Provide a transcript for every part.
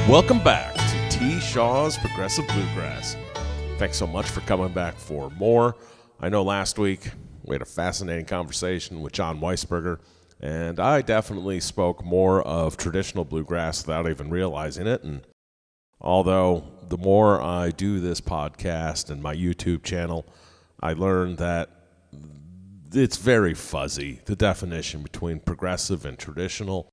Welcome back to T. Shaw's Progressive Bluegrass. Thanks so much for coming back for more. I know last week we had a fascinating conversation with John Weisberger, and I definitely spoke more of traditional bluegrass without even realizing it. And although the more I do this podcast and my YouTube channel, I learned that it's very fuzzy, the definition between progressive and traditional.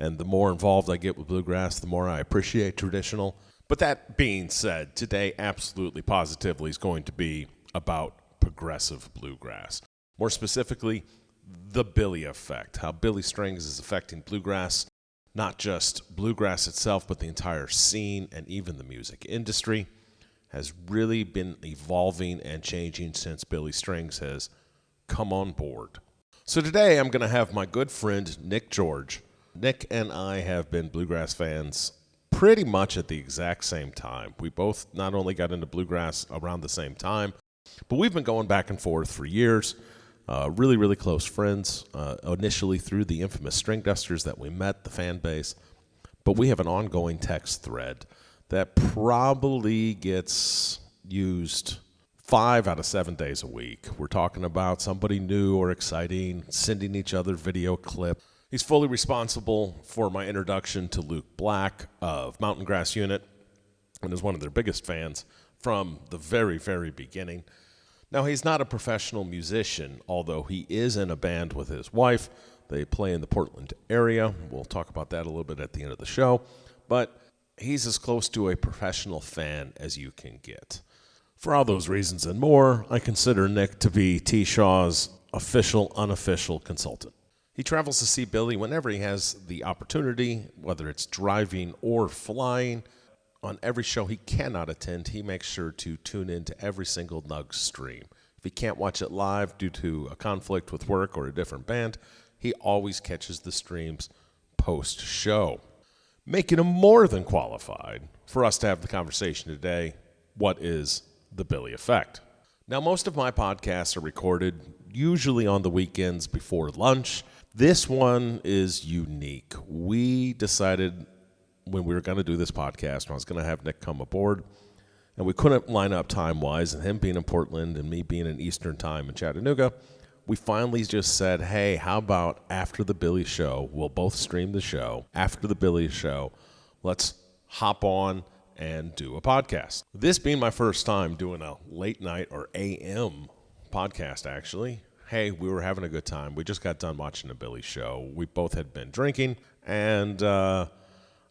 And the more involved I get with bluegrass, the more I appreciate traditional. But that being said, today absolutely positively is going to be about progressive bluegrass. More specifically, the Billy effect, how Billy Strings is affecting bluegrass, not just bluegrass itself, but the entire scene and even the music industry has really been evolving and changing since Billy Strings has come on board. So today I'm going to have my good friend Nick George. Nick and I have been bluegrass fans pretty much at the exact same time. We both not only got into bluegrass around the same time, but we've been going back and forth for years. Really, really close friends, initially through the infamous String Dusters that we met, the fan base. But we have an ongoing text thread that probably gets used 5 out of 7 days a week. We're talking about somebody new or exciting, sending each other video clip. He's fully responsible for my introduction to Luke Black of Mountain Grass Unit and is one of their biggest fans from the very, very beginning. Now, he's not a professional musician, although he is in a band with his wife. They play in the Portland area. We'll talk about that a little bit at the end of the show. But he's as close to a professional fan as you can get. For all those reasons and more, I consider Nick to be T. Shaw's official, unofficial consultant. He travels to see Billy whenever he has the opportunity, whether it's driving or flying. On every show he cannot attend, he makes sure to tune into every single Nug stream. If he can't watch it live due to a conflict with work or a different band, he always catches the streams post-show, making him more than qualified for us to have the conversation today. What is the Billy effect? Now, most of my podcasts are recorded usually on the weekends before lunch. This one is unique. We decided when we were going to do this podcast, I was going to have Nick come aboard, and we couldn't line up time-wise, and him being in Portland and me being in Eastern Time in Chattanooga, we finally just said, hey, how about after the Billy show, we'll both stream the show. After the Billy show, let's hop on and do a podcast. This being my first time doing a late night or AM podcast, actually. Hey, we were having a good time. We just got done watching the Billy show. We both had been drinking, and I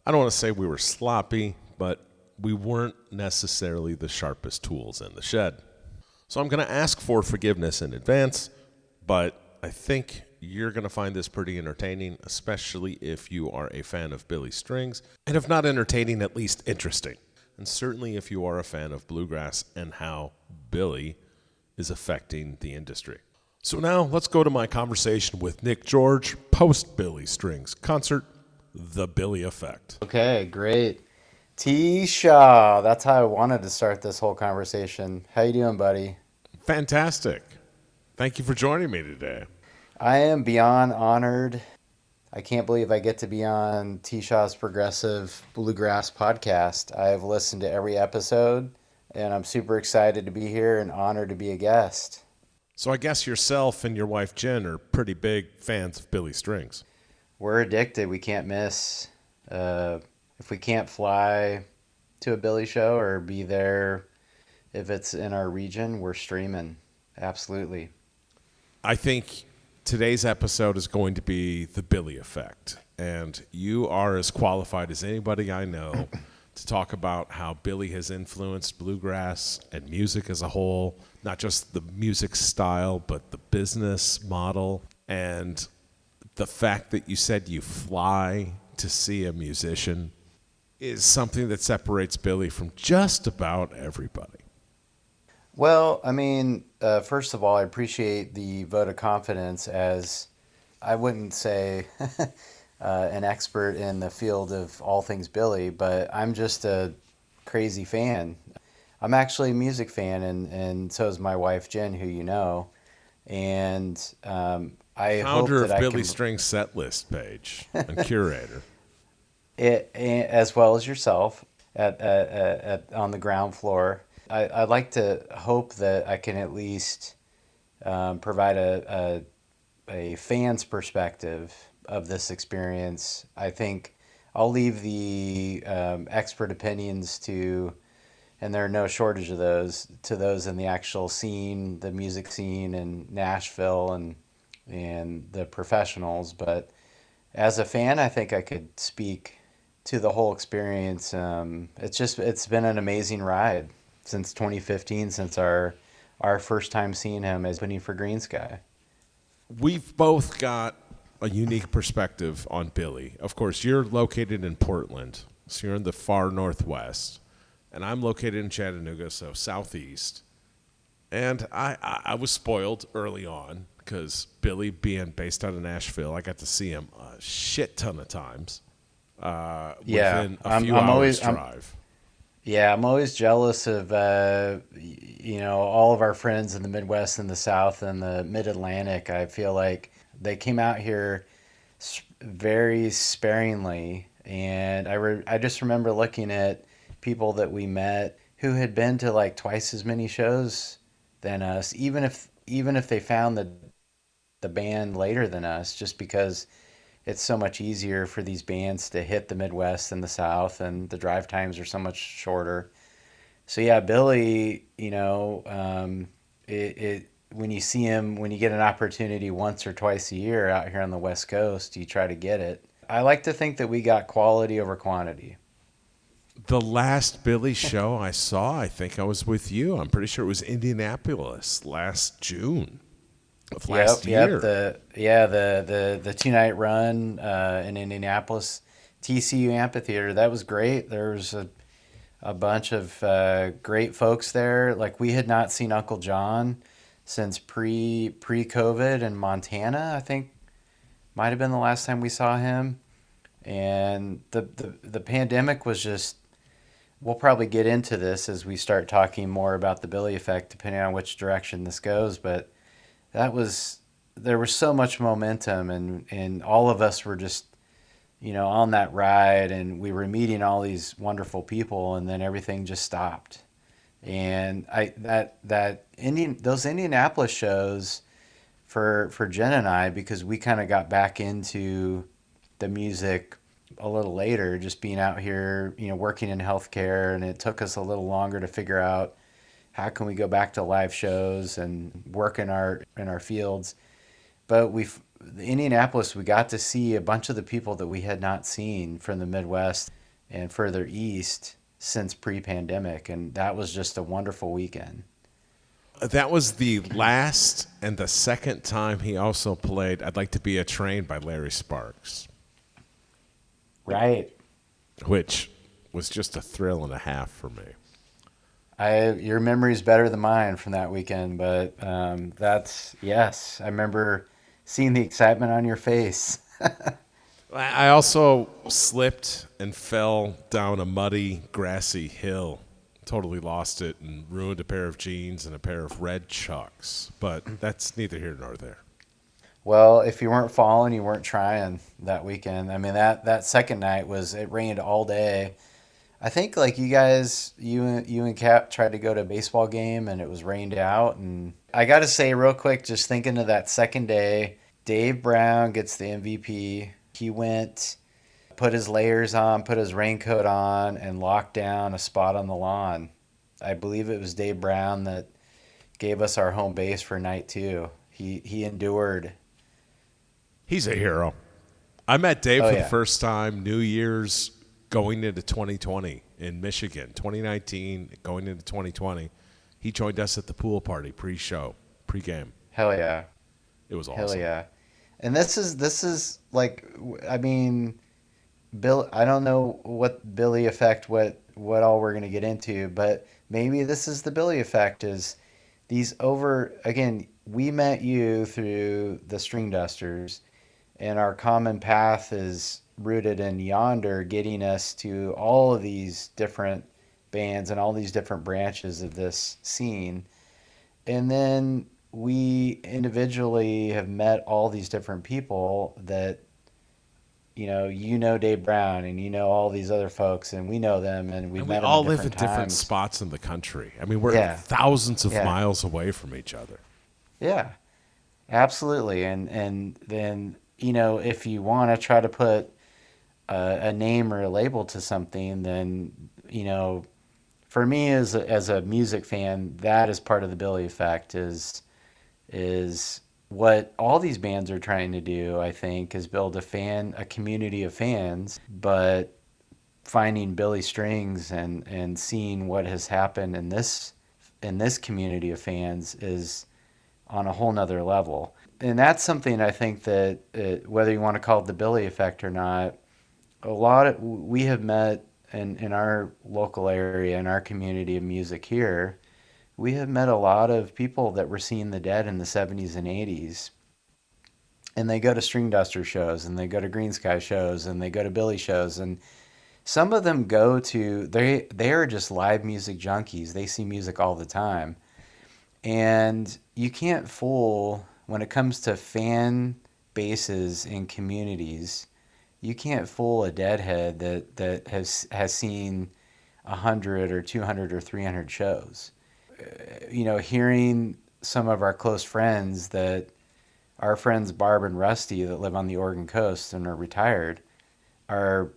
don't want to say we were sloppy, but we weren't necessarily the sharpest tools in the shed. So I'm going to ask for forgiveness in advance, but I think you're going to find this pretty entertaining, especially if you are a fan of Billy Strings, and if not entertaining, at least interesting. And certainly if you are a fan of bluegrass and how Billy is affecting the industry. So now let's go to my conversation with Nick George, post-Billy Strings concert, The Billy Effect. Okay, great. T. Shaw, that's how I wanted to start this whole conversation. How you doing, buddy? Fantastic. Thank you for joining me today. I am beyond honored. I can't believe I get to be on T. Shaw's Progressive Bluegrass podcast. I have listened to every episode, and I'm super excited to be here and honored to be a guest. So I guess yourself and your wife Jen are pretty big fans of Billy Strings. We're addicted. We can't miss. If we can't fly to a Billy show or be there, if it's in our region, we're streaming. Absolutely. I think today's episode is going to be the Billy effect. And you are as qualified as anybody I know to talk about how Billy has influenced bluegrass and music as a whole, not just the music style, but the business model. And the fact that you said you fly to see a musician is something that separates Billy from just about everybody. Well, I mean, first of all, I appreciate the vote of confidence, as I wouldn't say an expert in the field of all things Billy, but I'm just a crazy fan. I'm actually a music fan, and so is my wife, Jen, who you know. And I hope Founder that of I Billy can... Strings set list page and curator. as well as yourself on the ground floor. I'd like to hope that I can at least provide a fan's perspective of this experience. I think I'll leave the expert opinions to, and there are no shortage of those, to those in the actual scene, the music scene in Nashville and the professionals. But as a fan, I think I could speak to the whole experience. It's been an amazing ride since 2015, since our first time seeing him as opening for Green Sky. We've both got a unique perspective on Billy. Of course, you're located in Portland, so you're in the far northwest, and I'm located in Chattanooga, so southeast. And I was spoiled early on because Billy being based out of Nashville, I got to see him a shit ton of times Yeah, within a few hours drive. yeah, I'm always jealous of all of our friends in the Midwest and the South and the Mid Atlantic. I feel like they came out here very sparingly, and I just remember looking at people that we met who had been to like twice as many shows than us, even if they found the band later than us, just because it's so much easier for these bands to hit the Midwest and the South, and the drive times are so much shorter. So yeah, Billy, when you see him, when you get an opportunity once or twice a year out here on the West Coast, you try to get it. I like to think that we got quality over quantity. The last Billy show I saw, I think I was with you. I'm pretty sure it was Indianapolis last June of last Yep. year. The 2 night run in Indianapolis, TCU Amphitheater. That was great. There was a bunch of great folks there. Like we had not seen Uncle John since pre COVID in Montana. I think might have been the last time we saw him. And the pandemic was just. We'll probably get into this as we start talking more about the Billy effect, depending on which direction this goes. But that was there was so much momentum, and all of us were just on that ride, and we were meeting all these wonderful people, and then everything just stopped. And that Indian those Indianapolis shows for Jen and I, because we kind of got back into the music a little later, just being out here, working in healthcare, and it took us a little longer to figure out how can we go back to live shows and work in our fields. But Indianapolis, we got to see a bunch of the people that we had not seen from the Midwest and further east since pre-pandemic, and that was just a wonderful weekend. That was the last and the second time he also played I'd Like to Be a Train by Larry Sparks, Right. which was just a thrill and a half for me. Your memory's better than mine from that weekend, but yes, I remember seeing the excitement on your face. I also slipped and fell down a muddy, grassy hill. Totally lost it and ruined a pair of jeans and a pair of red Chucks. But that's neither here nor there. Well, if you weren't falling, you weren't trying that weekend. I mean, that second night it rained all day. I think like you guys, you and Cap tried to go to a baseball game and it was rained out. And I got to say real quick, just thinking of that second day, Dave Brown gets the MVP. He went, put his layers on, put his raincoat on, and locked down a spot on the lawn. I believe it was Dave Brown that gave us our home base for night two. He endured. He's a hero. I met Dave Oh for the yeah. first time New Year's going into 2020 in Michigan, 2019 going into 2020. He joined us at the pool party pre-show, pre-game. Hell yeah. It was Hell awesome. yeah. And this is like, I mean, Bill, I don't know what Billy effect, what all we're going to get into, but maybe this is the Billy effect, is again, we met you through the String Dusters, and our common path is rooted in Yonder, getting us to all of these different bands and all these different branches of this scene. And then we individually have met all these different people that Dave Brown and all these other folks, and we know them, and we've And we met them at all live in different different times. spots in the country. I mean, we're Yeah, thousands of yeah, miles away from each other. yeah, absolutely. And then if you want to try to put a name or a label to something, then for me as a music fan, that is part of the Billy effect. Is what all these bands are trying to do, I think, is build a community of fans, but finding Billy Strings and seeing what has happened in this community of fans is on a whole nother level. And that's something I think that whether you want to call it the Billy effect or not, we have met in our local area, in our community of music here, we have met a lot of people that were seeing the Dead in the 70s and 80s, and they go to String Duster shows, and they go to Green Sky shows, and they go to Billy shows, and some of them they are just live music junkies. They see music all the time. And you can't fool when it comes to fan bases in communities. You can't fool a deadhead that has seen 100 or 200 or 300 shows. Hearing some of our close friends, that our friends Barb and Rusty that live on the Oregon coast and are retired, are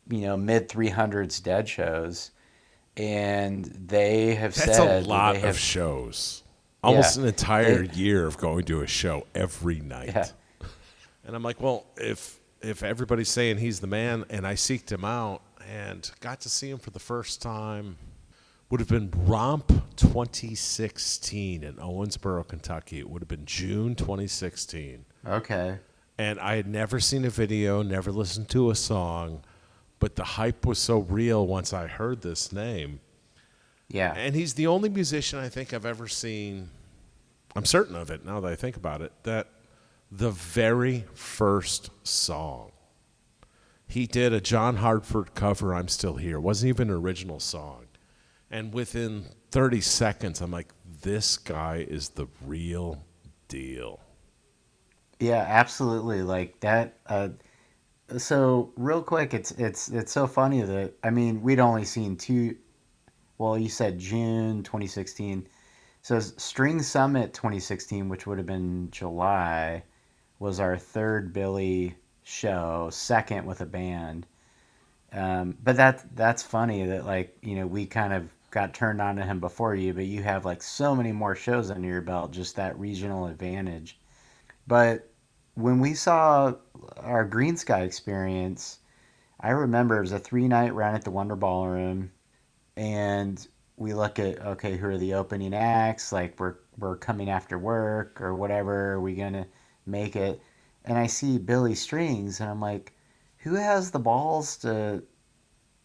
mid 300s Dead shows, and they have That's a said that lot they of have. shows. Yeah, Almost an entire they year of going to a show every yeah night. And I'm like, well, if everybody's saying he's the man, and I seeked him out and got to see him for the first time, would have been Romp 2016 in Owensboro, Kentucky. It would have been June 2016. okay. And I had never seen a video, never listened to a song, but the hype was so real once I heard this name. Yeah. And he's the only musician I think I've ever seen, I'm certain of it now that I think about it, that the very first song, he did a John Hartford cover, I'm Still Here. It wasn't even an original song. And within 30 seconds, I'm like, this guy is the real deal. Yeah, absolutely. Like that. So real quick, it's so funny that, I mean, we'd only seen two. Well, you said June 2016. So String Summit 2016, which would have been July, was our third Billy show, second with a band. But that's funny that, like, we kind of got turned on to him before you, but you have like so many more shows under your belt, just that regional advantage. But when we saw our Green Sky experience, I remember it was a 3 night run at the Wonder Ballroom, and we look at, okay, who are the opening acts? Like, we're coming after work or whatever. Are we gonna make it? And I see Billy Strings, and I'm like, who has the balls to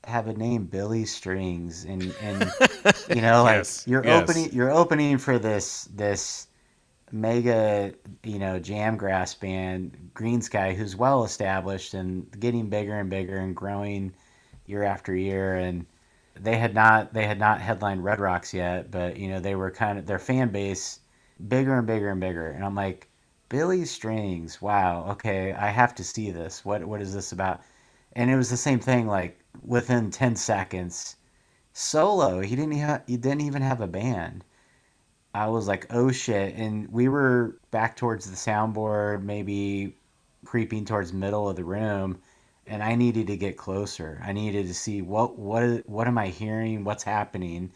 have a name Billy Strings? And like, Yes, you're yes. opening for this mega, jamgrass band, Green Sky, who's well established and getting bigger and bigger and growing year after year. And they had not headlined Red Rocks yet, but they were kind of, their fan base bigger and bigger and bigger. And I'm like, Billy Strings, wow, okay, I have to see this. What is this about? And it was the same thing. Like, within 10 seconds, solo. He didn't even have a band. I was like, oh shit. And we were back towards the soundboard, maybe creeping towards middle of the room, and I needed to get closer. I needed to see what am I hearing? What's happening?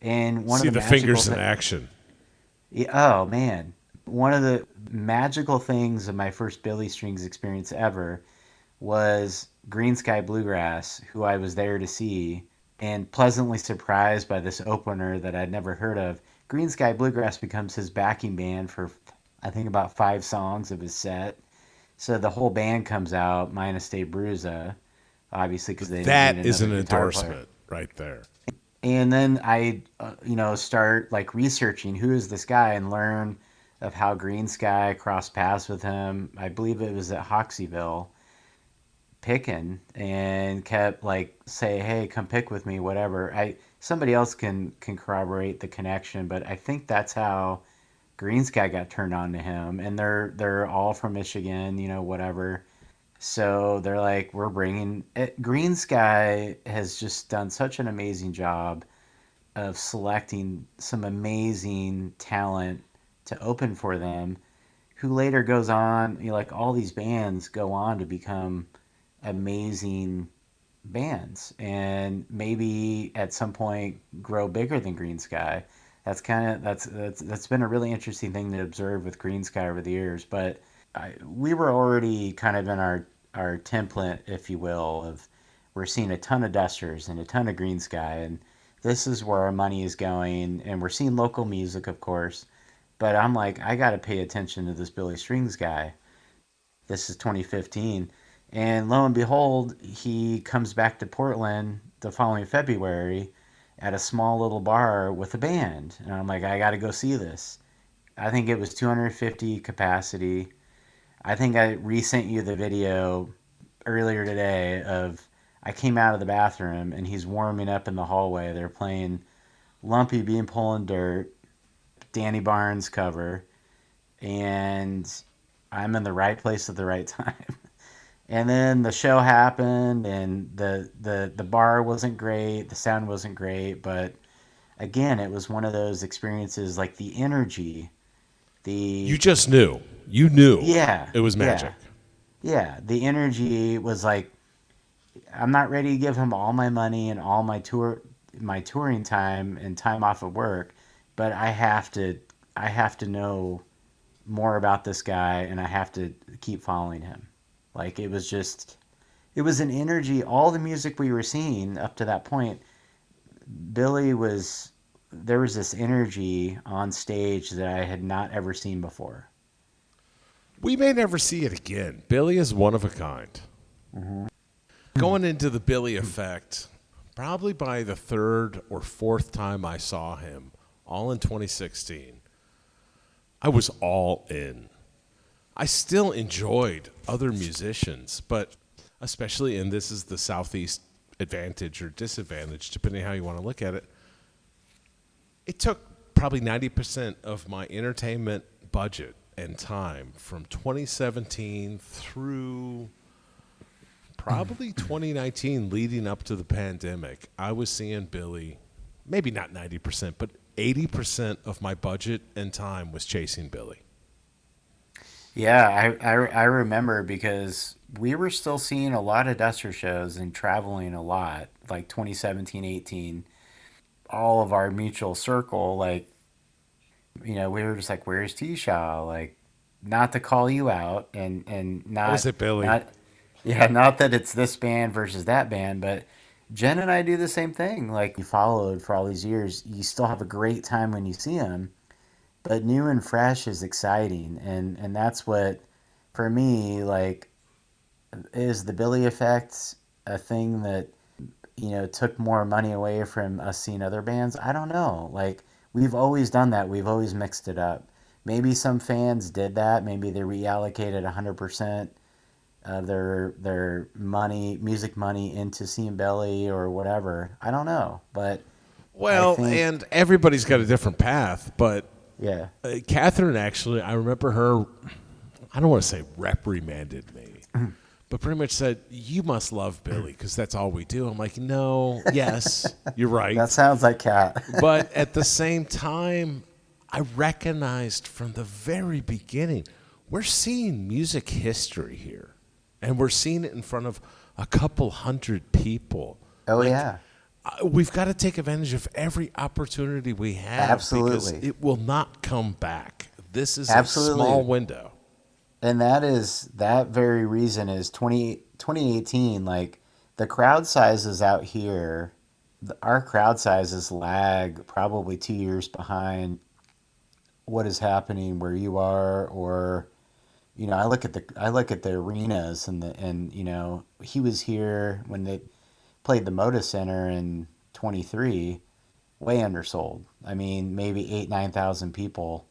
And one of See the the magical fingers in things, action. oh man, one of the magical things of my first Billy Strings experience ever was Green Sky Bluegrass, who I was there to see, and pleasantly surprised by this opener that I'd never heard of. Green Sky Bluegrass becomes his backing band for, I think, about 5 songs of his set. So the whole band comes out, minus Dave Bruza, obviously, because they didn't need That is another an guitar player. endorsement right there. And then I, start like researching who is this guy and learn of how Green Sky crossed paths with him. I believe it was at Hoxeyville picking, and kept like, say, hey, come pick with me, whatever. I Somebody else can corroborate the connection, but I think that's how Green Sky got turned on to him. And they're all from Michigan, whatever. So they're like, we're bringing it. Green Sky has just done such an amazing job of selecting some amazing talent to open for them, who later goes on, like all these bands go on to become amazing bands and maybe at some point grow bigger than Green Sky. That's been a really interesting thing to observe with Green Sky over the years. But we were already kind of in our template, if you will, of we're seeing a ton of Dusters and a ton of Green Sky, and this is where our money is going. And we're seeing local music, of course, but I'm like, I got to pay attention to this Billy Strings guy. This is 2015. And lo and behold, he comes back to Portland the following February at a small little bar with a band. And I'm like, I got to go see this. I think it was 250 capacity. I think I resent you the video earlier today of I came out of the bathroom and he's warming up in the hallway. They're playing Lumpy Bean Pulling Dirt, Danny Barnes cover, and I'm in the right place at the right time. And then the show happened, and the bar wasn't great, the sound wasn't great, but again, it was one of those experiences like the energy, You the just knew. You knew yeah, it was yeah, magic. yeah, the energy was like I'm not ready to give him all my money and all my touring time and time off of work, but I have to know more about this guy and I have to keep following him. Like it was an energy. All the music we were seeing up to that point, Billy was there was this energy on stage that I had not ever seen before. We may never see it again. Billy is one of a kind. Going into the Billy effect, probably by the third or fourth time I saw him, all in 2016, I was all in. I still enjoyed other musicians, but especially, and this is the Southeast advantage or disadvantage, depending how you want to look at it, it took probably 90% of my entertainment budget and time from 2017 through probably 2019 leading up to the pandemic. I was seeing Billy, maybe not 90%, but 80% of my budget and time was chasing Billy. Yeah, I remember because we were still seeing a lot of Duster shows and traveling a lot, like 2017, 18. All of our mutual circle, like, we were just like, where's T-Shaw? Like, not to call you out and That was it, Billy. not, yeah, not that it's this band versus that band, but Jen and I do the same thing. Like, you followed for all these years, you still have a great time when you see them, but new and fresh is exciting. And that's what, for me, like, is the Billy effect a thing that took more money away from us seeing other bands? I don't know. Like, we've always done that. We've always mixed it up. Maybe some fans did that. Maybe they reallocated 100% of their money, music money, into seeing Billy or whatever. I don't know, but I Well, think and everybody's got a different path, but yeah, Catherine actually, I remember her, I don't want to say reprimanded me, but pretty much said, "You must love Billy because that's all we do." I'm like, "No, yes, you're that right." sounds like Cat. But at the same time, I recognized from the very beginning, we're seeing music history here. And we're seeing it in front of a couple hundred people. Oh Like, yeah, we've got to take advantage of every opportunity we have because absolutely, it will not come back. This is a small absolutely. window. And that very reason is 2018. Like, the crowd sizes out here, our crowd sizes lag probably 2 years behind what is happening where you are. Or I look at the arenas, and he was here when they played the Moda Center in 23, way undersold. I mean, maybe 8 9,000 people,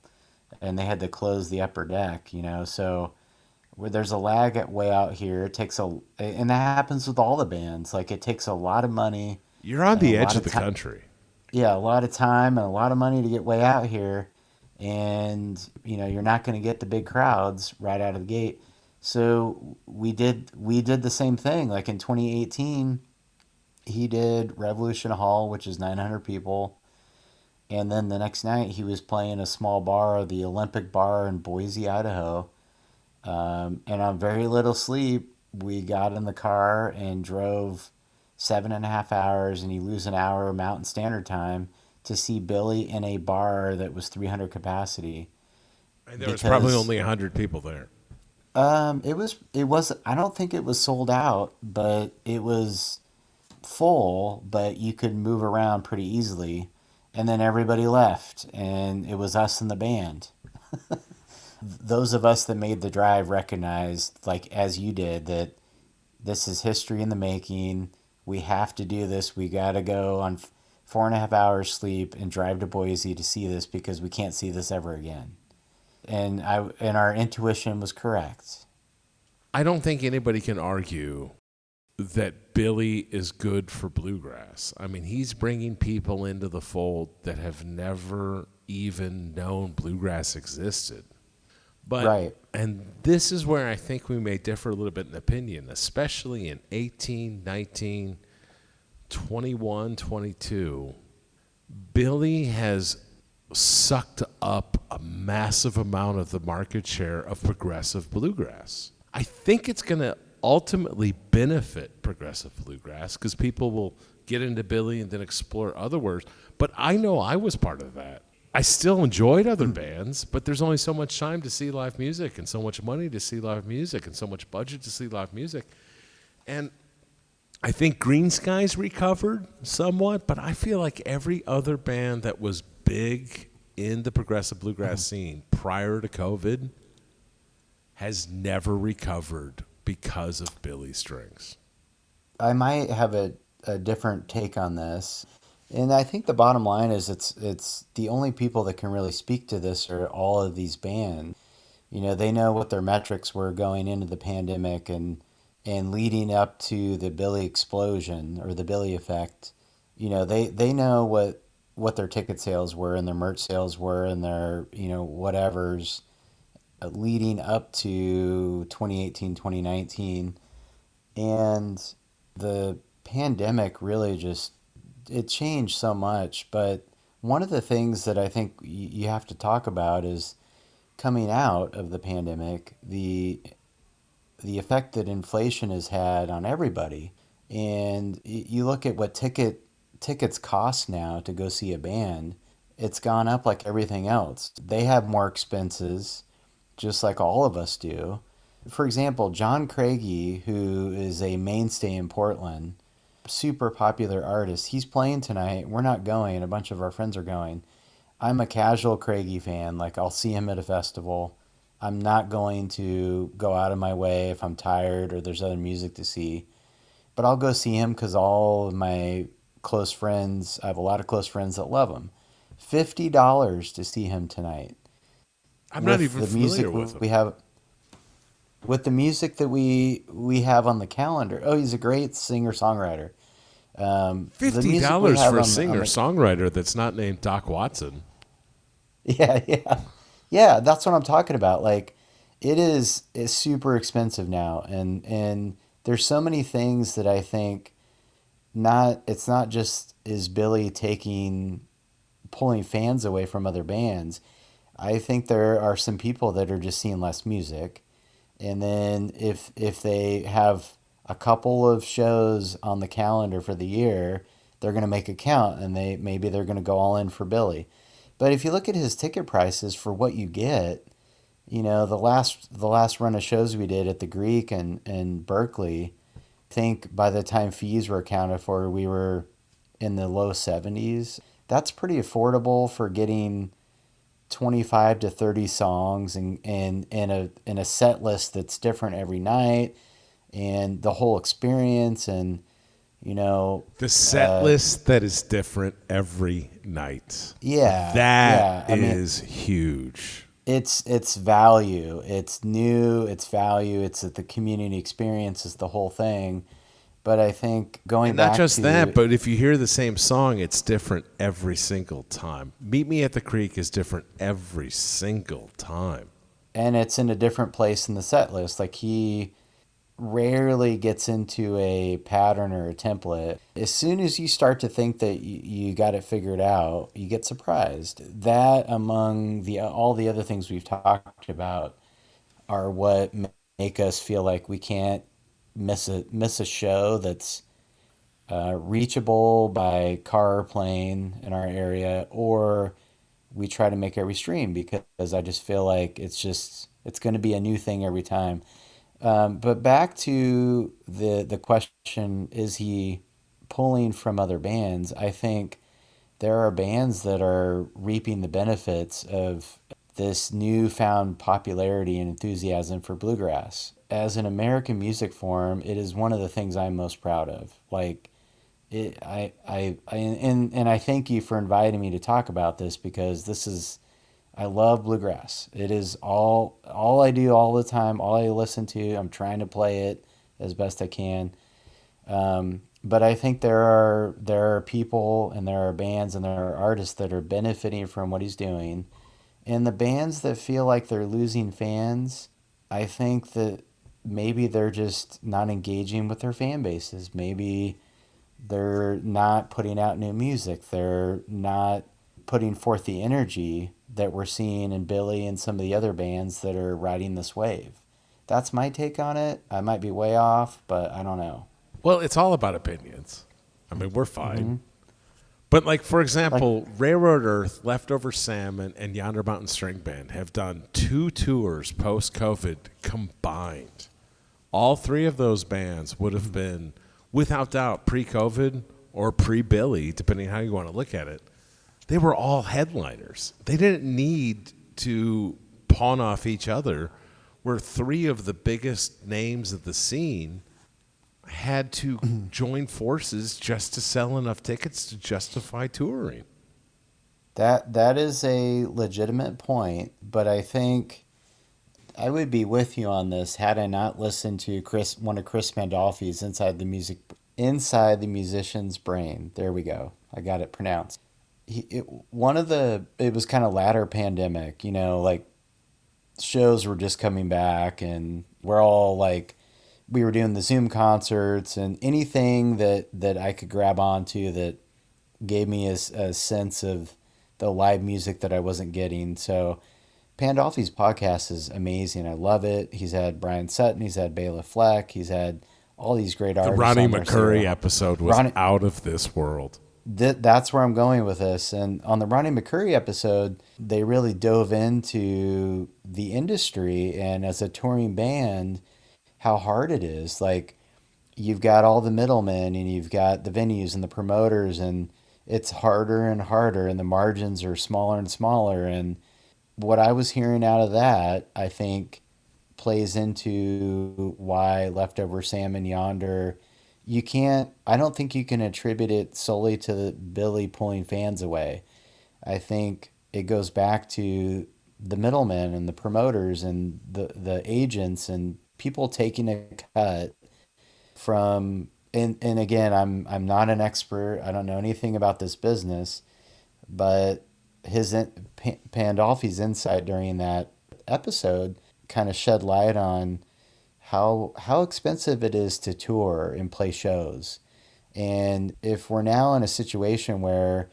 and they had to close the upper deck. So where there's a lag at way out here, and that happens with all the bands. Like, it takes a lot of money You're on and a the edge lot of of the time. country. Yeah, a lot of time and a lot of money to get way out here, and you're not going to get the big crowds right out of the gate. So we did the same thing. Like in 2018, he did Revolution Hall, which is 900 people, and then the next night he was playing a small bar, the Olympic Bar in Boise, Idaho. And on very little sleep, we got in the car and drove 7.5 hours, and you lose an hour Mountain Standard Time to see Billy in a bar that was 300 capacity And there was probably because only 100 people there. it was I don't think it was sold out, but it was full, but you could move around pretty easily. And then everybody left, and it was us and the band. Those of us that made the drive recognized, like as you did, that this is history in the making. We have to do this. We got to go on 4.5 hours sleep and drive to Boise to see this because we can't see this ever again. And our intuition was correct. I don't think anybody can argue that Billy is good for bluegrass. I mean, he's bringing people into the fold that have never even known bluegrass existed. But Right. and this is where I think we may differ a little bit in opinion, especially in 18, 19, 21, 22. Billy has sucked up a massive amount of the market share of progressive bluegrass. I think it's going to ultimately benefit progressive bluegrass because people will get into Billy and then explore other words. But I know I was part of that. I still enjoyed other bands, but there's only so much time to see live music and so much money to see live music and so much budget to see live music. And I think Green Skies recovered somewhat, but I feel like every other band that was big in the progressive bluegrass scene prior to COVID has never recovered because of Billy Strings. I might have a different take on this. And I think the bottom line is it's the only people that can really speak to this are all of these bands. They know what their metrics were going into the pandemic and leading up to the Billy explosion or the Billy effect. They know what their ticket sales were and their merch sales were and their, whatever's leading up to 2018, 2019. And the pandemic really just it changed so much. But one of the things that I think you have to talk about is coming out of the pandemic, the effect that inflation has had on everybody. And you look at what tickets cost now to go see a band, it's gone up like everything else. They have more expenses, just like all of us do. For example, John Craigie, who is a mainstay in Portland, super popular artist, he's playing tonight. We're not going. A bunch of our friends are going. I'm a casual Craigie fan. Like, I'll see him at a festival. I'm not going to go out of my way if I'm tired or there's other music to see. But I'll go see him because all of my close friends, I have a lot of close friends that love him. $50 to see him tonight. I'm not With even the familiar music with we him. have, with the music that we have on the calendar. Oh, he's a great singer songwriter. The $50 music we have for a on singer the songwriter that's not named Doc Watson. yeah, that's what I'm talking about. Like, it's super expensive now, and there's so many things that I think not it's not just is Billy taking pulling fans away from other bands. I think there are some people that are just seeing less music, and then if they have a couple of shows on the calendar for the year, they're going to make a count, and they're going to go all in for Billy. But if you look at his ticket prices for what you get, the last run of shows we did at the Greek and Berkeley, I think by the time fees were accounted for, we were in the low 70s. That's pretty affordable for getting 25 to 30 songs and in a set list that's different every night and the whole experience and you know The set list that is different every night. yeah, That yeah, I mean, is huge. it's value, it's new, it's value, it's that the community experience is the whole thing. But I think going And not back just that, to but if you hear the same song, it's different every single time. Meet Me at the Creek is different every single time. and it's in a different place in the set list. Like he rarely gets into a pattern or a template. As soon as you start to think that you got it figured out, you get surprised. That among the all the other things we've talked about are what make us feel like we can't miss a show that's reachable by car or plane in our area, or we try to make every stream because I just feel like it's going to be a new thing every time. But back to the question, is he pulling from other bands? I think there are bands that are reaping the benefits of this newfound popularity and enthusiasm for bluegrass. As an American music form, it is one of the things I'm most proud of. Like and I thank you for inviting me to talk about this because I love bluegrass. It is all I do all the time, all I listen to. I'm trying to play it as best I can. But I think there are people and there are bands and there are artists that are benefiting from what he's doing. And the bands that feel like they're losing fans, I think that maybe they're just not engaging with their fan bases. Maybe they're not putting out new music. They're not putting forth the energy that we're seeing in Billy and some of the other bands that are riding this wave. That's my take on it. I might be way off, but I don't know. Well, it's all about opinions. I mean, we're Hmm. fine. But, like, for Like, example, Railroad Earth, Leftover Salmon, and Yonder Mountain String Band have done 2 tours post-COVID combined. All three of those bands would have been, without doubt, pre-COVID or pre-Billy, depending how you want to look at it. They were all headliners. They didn't need to pawn off each other, where three of the biggest names of the scene had to join forces just to sell enough tickets to justify touring. that is a legitimate point, but I think I would be with you on this had I not listened to one of Chris Pandolfi's Inside the Musician's Brain. There we go. I got it pronounced. It was kind of latter pandemic, like shows were just coming back and we're all like we were doing the Zoom concerts and anything that I could grab onto that gave me a sense of the live music that I wasn't getting. So Pandolfi's podcast is amazing. I love it. He's had Brian Sutton, he's had Bela Fleck, he's had all these great The artists Ronnie on there. McCurry episode was Ronnie, out of this world. that's where I'm going with this. And on the Ronnie McCurry episode, they really dove into the industry and as a touring band, how hard it is. Like you've got all the middlemen and you've got the venues and the promoters and it's harder and harder and the margins are smaller and smaller. And what I was hearing out of that, I think plays into why Leftover Salmon Yonder I don't think you can attribute it solely to Billy pulling fans away. I think it goes back to the middlemen and the promoters and the agents and people taking a cut from and again I'm not an expert. I don't know anything about this business, but Pandolfi's insight during that episode kind of shed light on how expensive it is to tour and play shows. And if we're now in a situation where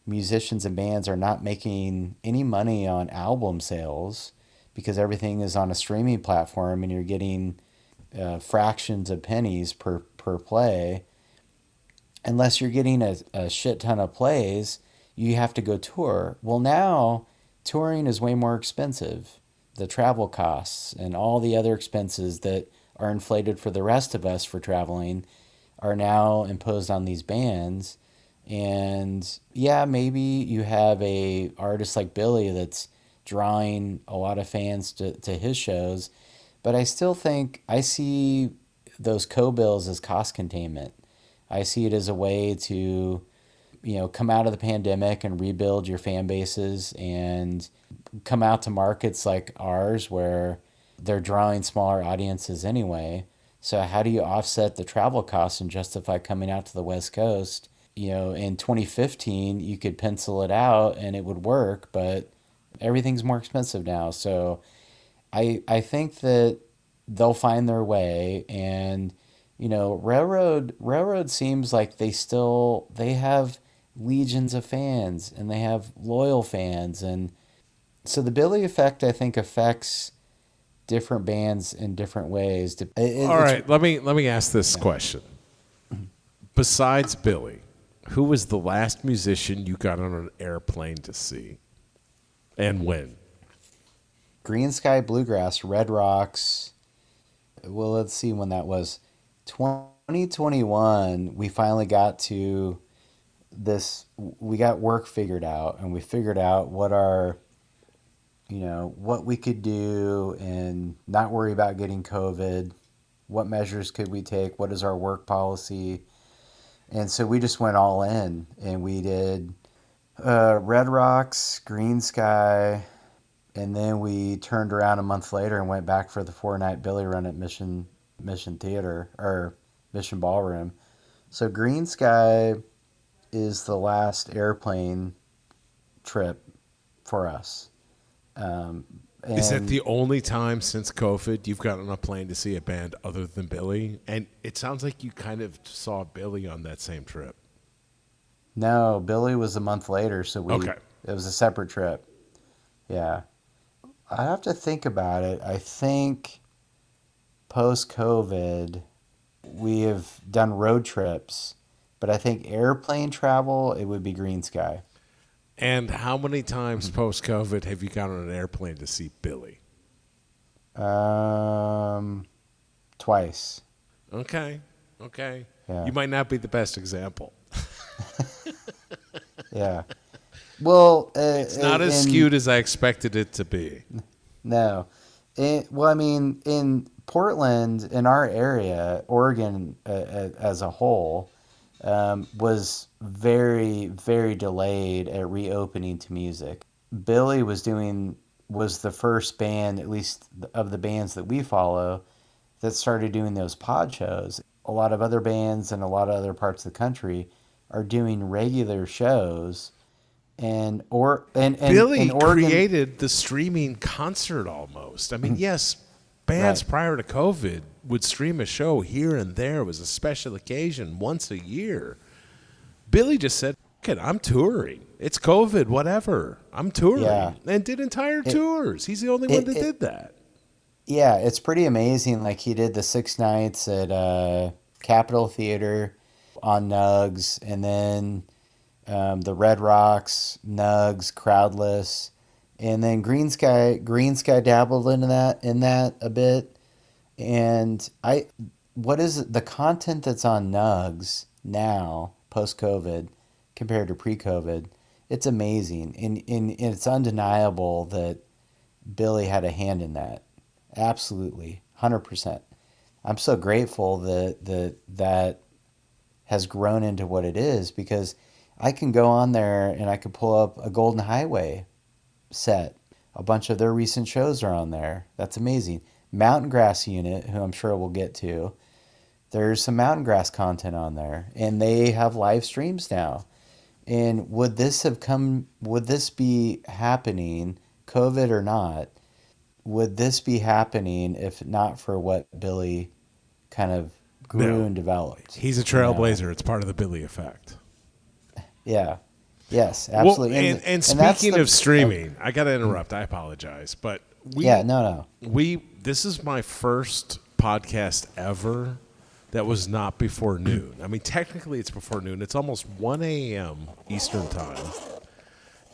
musicians and bands are not making any money on album sales because everything is on a streaming platform and you're getting fractions of pennies per play, unless you're getting a shit ton of plays, you have to go tour. Well, now touring is way more expensive. The travel costs and all the other expenses that are inflated for the rest of us for traveling are now imposed on these bands. And yeah, maybe you have a artist like Billy that's drawing a lot of fans to his shows, but I still think I see those co-bills as cost containment. I see it as a way to, come out of the pandemic and rebuild your fan bases and come out to markets like ours where they're drawing smaller audiences anyway. So how do you offset the travel costs and justify coming out to the West Coast? In 2015, you could pencil it out and it would work, but everything's more expensive now. So I think that they'll find their way, and railroad seems like they have legions of fans, and they have loyal fans, and so the Billy effect, I think, affects different bands in different ways. All It's right, let me ask this question. Besides Billy, who was the last musician you got on an airplane to see, and when? Green Sky Bluegrass, Red Rocks. Well, let's see when that was. 2021, we finally got to this. We got work figured out, and we figured out what we could do and not worry about getting COVID. What measures could we take? What is our work policy? And so we just went all in, and we did Red Rocks, Green Sky, and then we turned around a month later and went back for the 4-night Billy run at Mission Theater or Mission Ballroom. So Green Sky is the last airplane trip for us. Is that And the only time since COVID you've gotten on a plane to see a band other than Billy? And it sounds like you kind of saw Billy on that same trip. no, Billy was a month later, so Okay. it was a separate trip. Yeah. I have to think about it. I think post COVID, we have done road trips, but I think airplane travel, it would be Green Sky. And how many times post COVID have you got on an airplane to see Billy? Twice. Okay. Okay. Yeah. You might not be the best example. Yeah. Well, It's not as skewed as I expected it to be. no. Well, I mean, in Portland, in our area, Oregon as a whole, was very, very delayed at reopening to music. Billy was the first band, at least of the bands that we follow, that started doing those pod shows. A lot of other bands in a lot of other parts of the country are doing regular shows, and Billy Oregon, created the streaming concert almost. I mean, yes, bands right? prior to COVID would stream a show here and there. It was a special occasion once a year. Billy just said, "Fuck it, I'm touring. It's COVID, whatever. I'm touring." Yeah. And did entire tours. He's the only one that did that. Yeah, it's pretty amazing. Like he did the 6 nights at Capitol Theater on Nugs, and then the Red Rocks, Nugs, Crowdless, and then Green Sky. Green Sky dabbled into that a bit. And what is it, the content that's on Nugs now post COVID compared to pre COVID? It's amazing, and it's undeniable that Billy had a hand in that. Absolutely, 100%. I'm so grateful that has grown into what it is, because I can go on there and I can pull up a Golden Highway set. A bunch of their recent shows are on there. That's amazing. Mountain Grass Unit, who I'm sure we'll get to, there's some Mountain Grass content on there, and they have live streams now. And would this be happening, COVID or not? Would this be happening if not for what Billy kind of grew No. and developed? He's a trailblazer. It's part of the Billy effect. Yeah. Yes, Well, absolutely. and that's speaking of streaming, I got to interrupt. I apologize, but no. this is my first podcast ever that was not before noon. I mean, technically it's before noon. It's almost 1 a.m. Eastern time.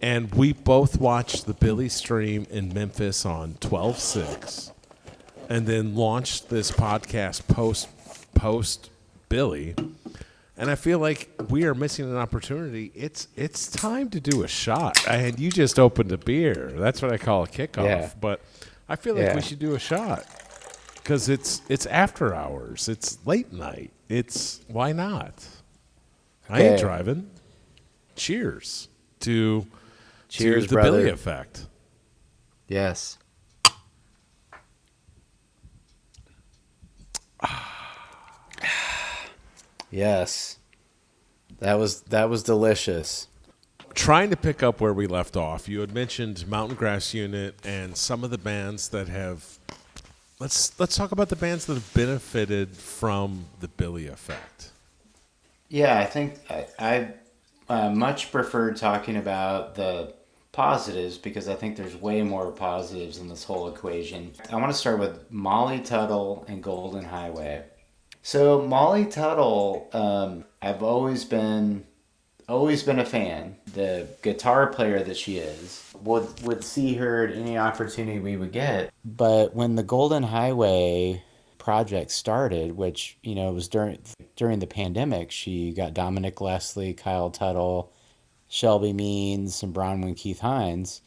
And we both watched the Billy stream in Memphis on 12/6, and then launched this podcast post Billy. And I feel like we are missing an opportunity. It's time to do a shot. And you just opened a beer. That's what I call a kickoff. Yeah. But I feel like Yeah. we should do a shot, because it's after hours. It's late night. Why not? I ain't Okay. driving. Cheers to Cheers, the brother. Billy effect. Yes. Yes. That was delicious. trying to pick up where we left off, you had mentioned Mountain Grass Unit and some of the bands that have. Let's talk about the bands that have benefited from the Billy effect. Yeah, I think I much prefer talking about the positives because I think there's way more positives in this whole equation. I want to start with Molly Tuttle and Golden Highway. So Molly Tuttle, I've always been a fan. The guitar player that she is would see her at any opportunity we would get. But when the Golden Highway project started, which was during the pandemic, she got Dominic Leslie, Kyle Tuttle, Shelby Means, and Bronwyn Keith Hines,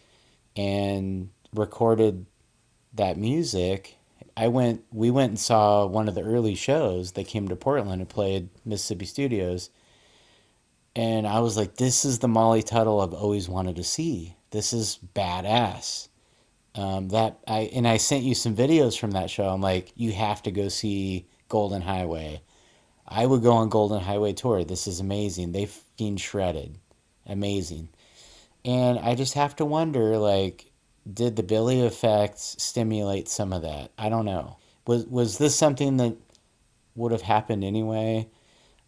and recorded that music. We went and saw one of the early shows. They came to Portland and played Mississippi Studios. And I was like, this is the Molly Tuttle I've always wanted to see. This is badass. I sent you some videos from that show. I'm like, you have to go see Golden Highway. I would go on Golden Highway tour. This is amazing. They fucking shredded. Amazing. And I just have to wonder, like, did the Billy effect stimulate some of that? I don't know. Was this something that would have happened anyway?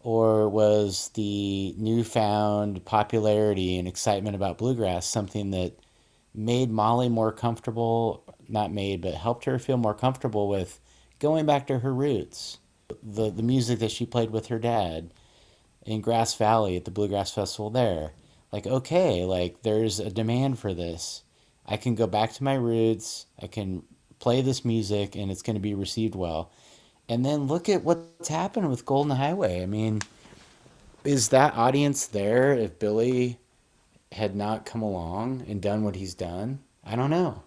Or was the newfound popularity and excitement about bluegrass something that made Molly more comfortable, not made, but helped her feel more comfortable with going back to her roots? The music that she played with her dad in Grass Valley at the Bluegrass Festival there. Like, okay, like there's a demand for this. I can go back to my roots. I can play this music and it's going to be received well. And then look at what's happened with Golden Highway. I mean, is that audience there if Billy had not come along and done what he's done? I don't know.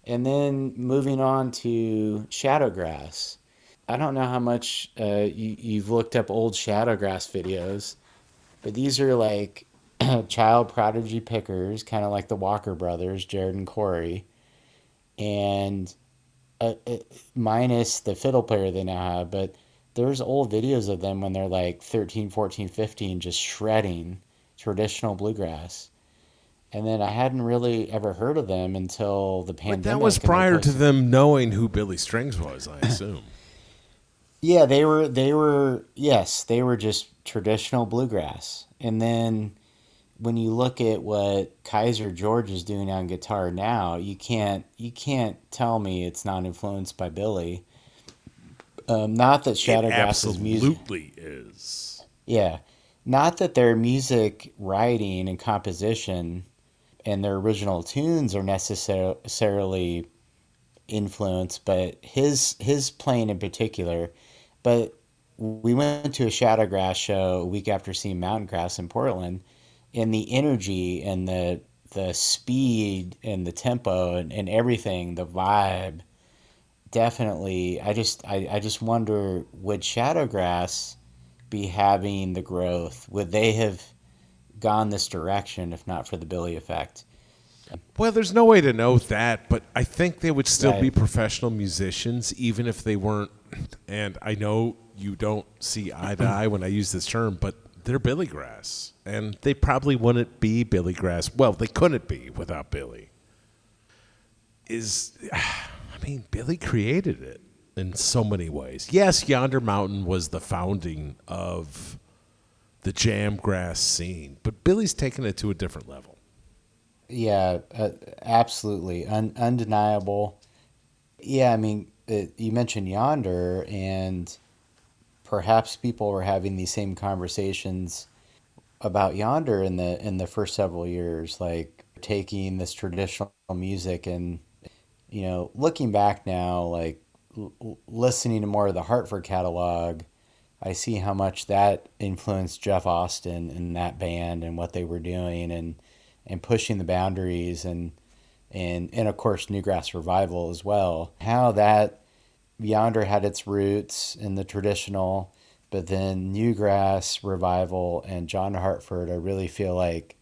And then moving on to Shadowgrass. I don't know how much you've looked up old Shadowgrass videos, but these are like child prodigy pickers, kind of like the Walker brothers, Jared and Corey, and minus the fiddle player they now have. But there's old videos of them when they're like 13, 14, 15, just shredding traditional bluegrass. And then I hadn't really ever heard of them until the pandemic. But that was prior to them knowing who Billy Strings was, I assume. Yeah, yes, they were just traditional bluegrass. And then when you look at what Kaiser George is doing on guitar now, you can't tell me it's not influenced by Billy. Not that Shadowgrass's music absolutely is. Yeah, not that their music writing and composition and their original tunes are necessarily influenced, but his playing in particular. But we went to a Shadowgrass show a week after seeing Mountain Grass in Portland, and the energy and the speed and the tempo and everything, the vibe, definitely. I just wonder, would Shadowgrass be having the growth? Would they have gone this direction if not for the Billy effect? Well, there's no way to know that, but I think they would still Right. be professional musicians, even if they weren't. And I know you don't see eye to eye when I use this term, but they're Billy Grass, and they probably wouldn't be Billy Grass. Well, they couldn't be without Billy. Billy created it in so many ways. Yes, Yonder Mountain was the founding of the jam grass scene, but Billy's taken it to a different level. Yeah, absolutely. Undeniable. Yeah, I mean, you mentioned Yonder, and perhaps people were having these same conversations about Yonder in the first several years, like taking this traditional music and, looking back now, like listening to more of the Hartford catalog, I see how much that influenced Jeff Austin and that band and what they were doing and pushing the boundaries and of course Newgrass Revival as well. How that Yonder had its roots in the traditional, but then Newgrass Revival and John Hartford, I really feel like,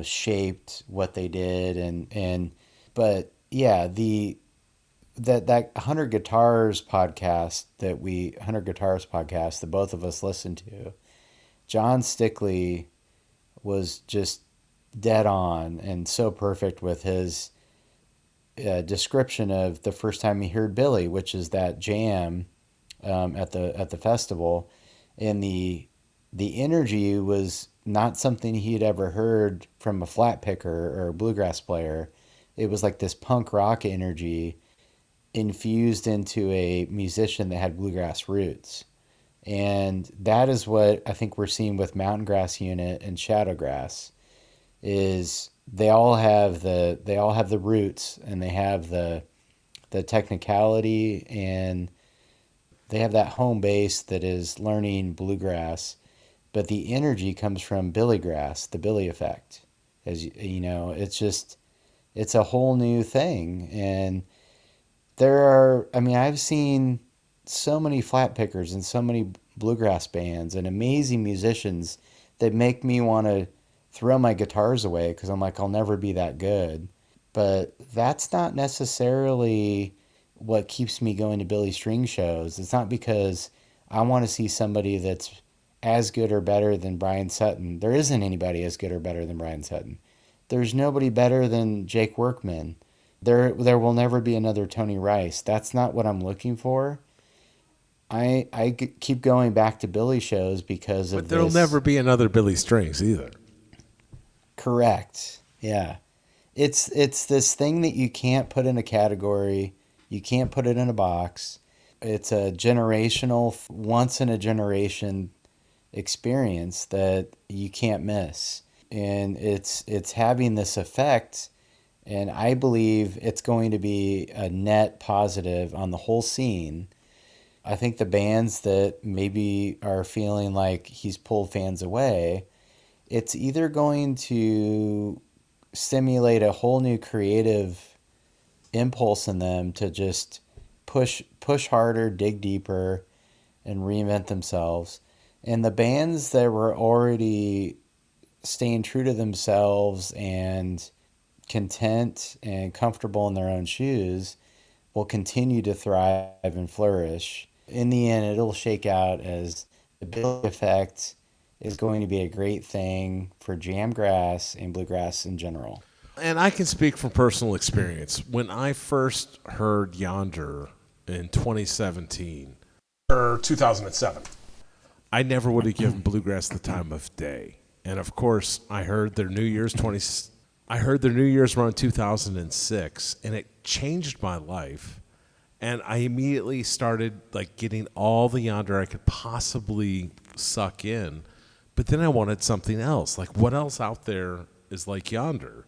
shaped what they did but yeah, that 100 Guitars podcast that both of us listened to, John Stickley was just dead on and so perfect with his description of the first time he heard Billy, which is that jam at the festival, and the energy was not something he had ever heard from a flat picker or a bluegrass player. It was like this punk rock energy infused into a musician that had bluegrass roots. And that is what I think we're seeing with Mountain Grass Unit and Shadowgrass is they all have the roots and they have the technicality and they have that home base that is learning bluegrass, but the energy comes from Billy Grass, the Billy effect. As you know, it's a whole new thing. And I mean, I've seen so many flat pickers and so many bluegrass bands and amazing musicians that make me want to throw my guitars away because I'm like, I'll never be that good. But that's not necessarily what keeps me going to Billy String shows. It's not because I want to see somebody that's as good or better than Brian Sutton. There isn't anybody as good or better than Brian Sutton. There's nobody better than Jake Workman. There will never be another Tony Rice. That's not what I'm looking for. Keep going back to Billy shows because But of there'll this. never be another Billy Strings either. Correct. Yeah. It's this thing that you can't put in a category. You can't put it in a box. It's a generational, once in a generation experience that you can't miss. And it's having this effect, and I believe it's going to be a net positive on the whole scene. I think the bands that maybe are feeling like he's pulled fans away, it's either going to stimulate a whole new creative impulse in them to just push harder, dig deeper, and reinvent themselves. And the bands that were already staying true to themselves and content and comfortable in their own shoes will continue to thrive and flourish. In the end, it'll shake out as the Billy effect is going to be a great thing for jamgrass and bluegrass in general. And I can speak from personal experience. When I first heard Yonder in 2017 or 2007, I never would have given bluegrass the time of day. And of course, I heard their New Year's run 2006, and it changed my life. And I immediately started like getting all the Yonder I could possibly suck in. But then I wanted something else. Like, what else out there is like Yonder?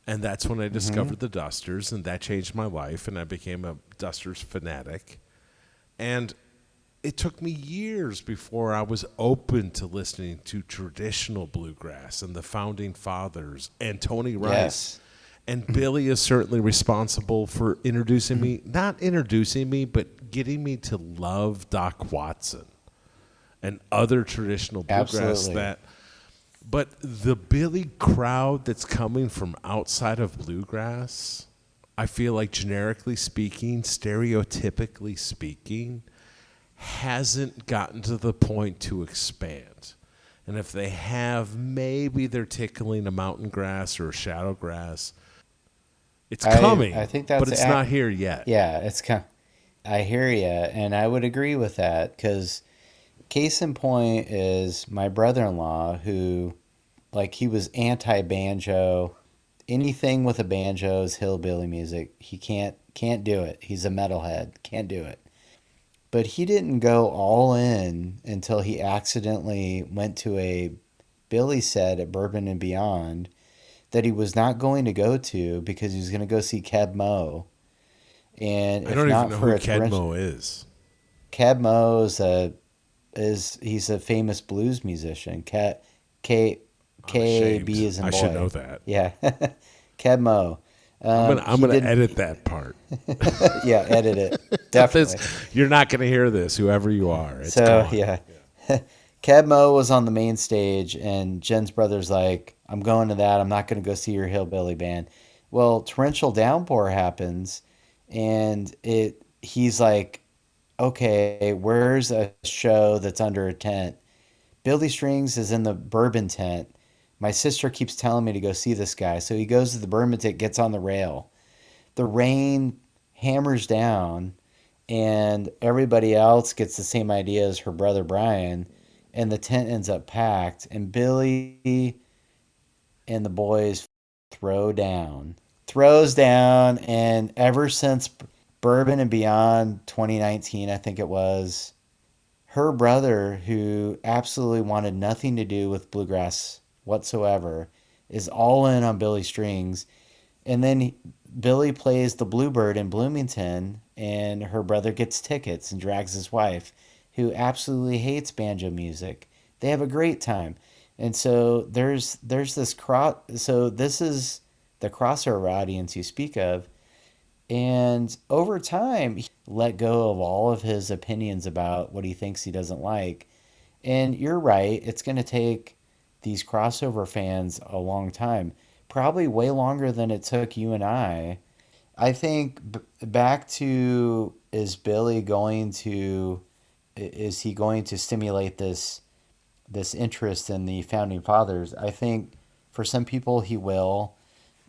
And that's when I discovered the Dusters, and that changed my life, and I became a Dusters fanatic. And it took me years before I was open to listening to traditional bluegrass and the founding fathers and Tony Rice. Yes. And Billy is certainly responsible for introducing me, not introducing me, but getting me to love Doc Watson and other traditional bluegrass Absolutely. that. But the Billy crowd that's coming from outside of bluegrass, I feel like generically speaking, stereotypically speaking, hasn't gotten to the point to expand. And if they have, maybe they're tickling a mountain grass or a shadow grass. It's coming, I think that's but it's not here yet. Yeah, I hear you, and I would agree with that because case in point is my brother-in-law who, like, he was anti-banjo. Anything with a banjo is hillbilly music. He can't do it. He's a metalhead. Can't do it. But he didn't go all in until he accidentally went to a Billy set at Bourbon and Beyond that he was not going to go to because he was going to go see Keb Mo. And I if don't even not know for who a torrential, Kedmo is. Keb Mo is a famous blues musician. K I'm ashamed. B is in I boy. should know that. Yeah, Keb Mo. I'm gonna edit that part. Yeah, edit it definitely. You're not gonna hear this, whoever you are. It's So gone. yeah, Keb Mo was on the main stage, and Jen's brother's like, "I'm going to that. I'm not going to go see your hillbilly band." Well, torrential downpour happens, and he's like, "Okay, where's a show that's under a tent?" Billy Strings is in the Bourbon tent, My sister keeps telling me to go see this guy. So he goes to the Bourbon Tick, gets on the rail. The rain hammers down, and everybody else gets the same idea as her brother Brian, and the tent ends up packed. And Billy and the boys throws down, and ever since Bourbon and Beyond 2019, I think it was, her brother, who absolutely wanted nothing to do with bluegrass whatsoever, is all in on Billy Strings. And then Billy plays the Bluebird in Bloomington, and her brother gets tickets and drags his wife, who absolutely hates banjo music. They have a great time, and so there's this cross. So this is the crossover audience you speak of, and over time, he let go of all of his opinions about what he thinks he doesn't like. And you're right, it's going to take these crossover fans a long time, probably way longer than it took you and I. I think back to, is he going to stimulate this interest in the founding fathers? I think for some people he will.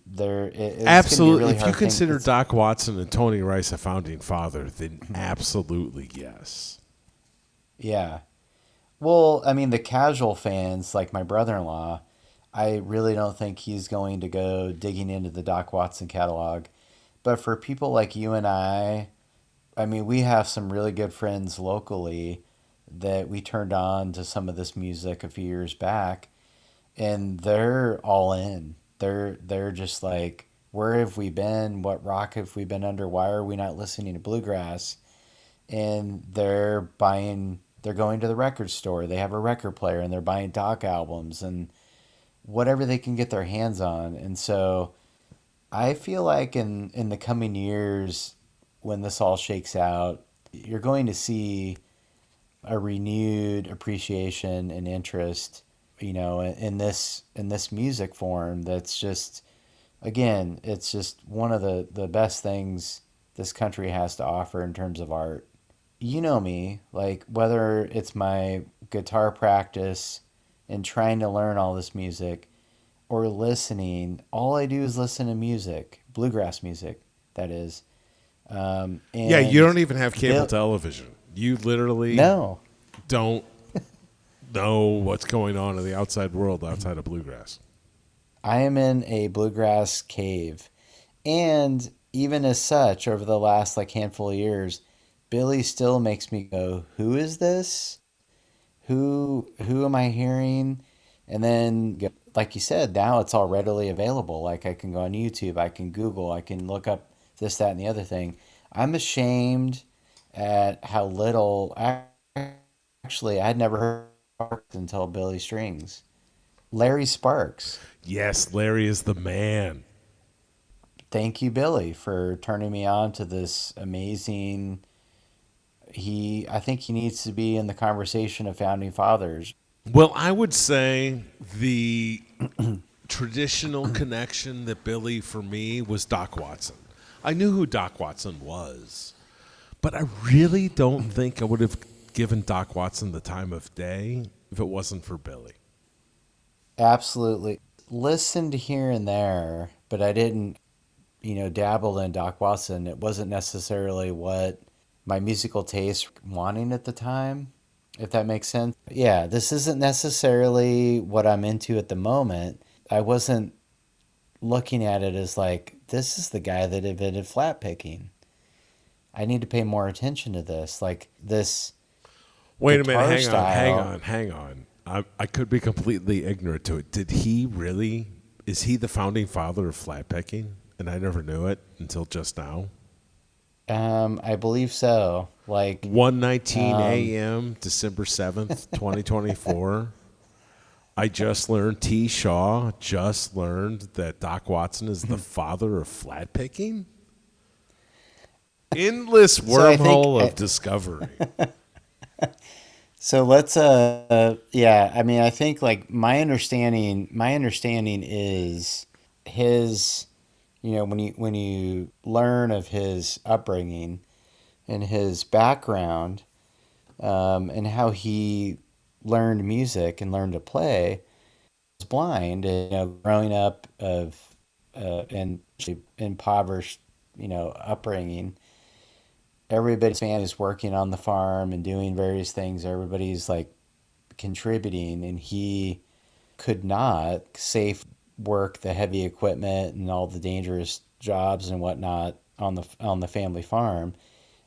It's going to be a Absolutely. really If you hard thing. consider Doc Watson and Tony Rice a founding father, then absolutely yes. Yeah. Well, I mean, the casual fans, like my brother-in-law, I really don't think he's going to go digging into the Doc Watson catalog. But for people like you and I mean, we have some really good friends locally that we turned on to some of this music a few years back, and they're all in. They're just like, where have we been? What rock have we been under? Why are we not listening to bluegrass? And they're going to the record store. They have a record player and they're buying Doc albums and whatever they can get their hands on. And so I feel like in the coming years, when this all shakes out, you're going to see a renewed appreciation and interest, in this music form that's just, again, it's just one of the best things this country has to offer in terms of art. You know me, like whether it's my guitar practice and trying to learn all this music or listening, all I do is listen to music, bluegrass music, that is. Yeah, you And don't even have cable Bill, television. You literally no, don't know what's going on in the outside world outside of bluegrass. I am in a bluegrass cave. And even as such, over the last like handful of years, Billy still makes me go, "Who is this? Who am I hearing?" And then, like you said, now it's all readily available. Like I can go on YouTube, I can Google, I can look up this, that, and the other thing. I'm ashamed at how little. Actually, I'd never heard until Billy Strings. Larry Sparks. Yes, Larry is the man. Thank you, Billy, for turning me on to this amazing. I think he needs to be in the conversation of founding fathers. Well, I would say the traditional connection that Billy for me was Doc Watson. I knew who Doc Watson was, but I really don't think I would have given Doc Watson the time of day if it wasn't for Billy. Absolutely. Listened here and there, but I didn't, dabble in Doc Watson. It wasn't necessarily what my musical taste wanting at the time, if that makes sense. Yeah, this isn't necessarily what I'm into at the moment. I wasn't looking at it as like, this is the guy that invented flat picking. I need to pay more attention to this. Like this Wait a minute, guitar hang on, hang style. on, hang on. I could be completely ignorant to it. Did he really? Is he the founding father of flat picking? And I never knew it until just now. I believe so. Like, 1:19 um, a.m. December 7th, 2024. I just learned T. Shaw just learned that Doc Watson is the father of flat picking. Endless so I think wormhole of discovery. so. Let's yeah. I mean, I think like my understanding is his. When you learn of his upbringing and his background, and how he learned music and learned to play. blind, and growing up of in impoverished, upbringing. Everybody's family is working on the farm and doing various things. Everybody's like contributing, and he could not safe work the heavy equipment and all the dangerous jobs and whatnot on the family farm.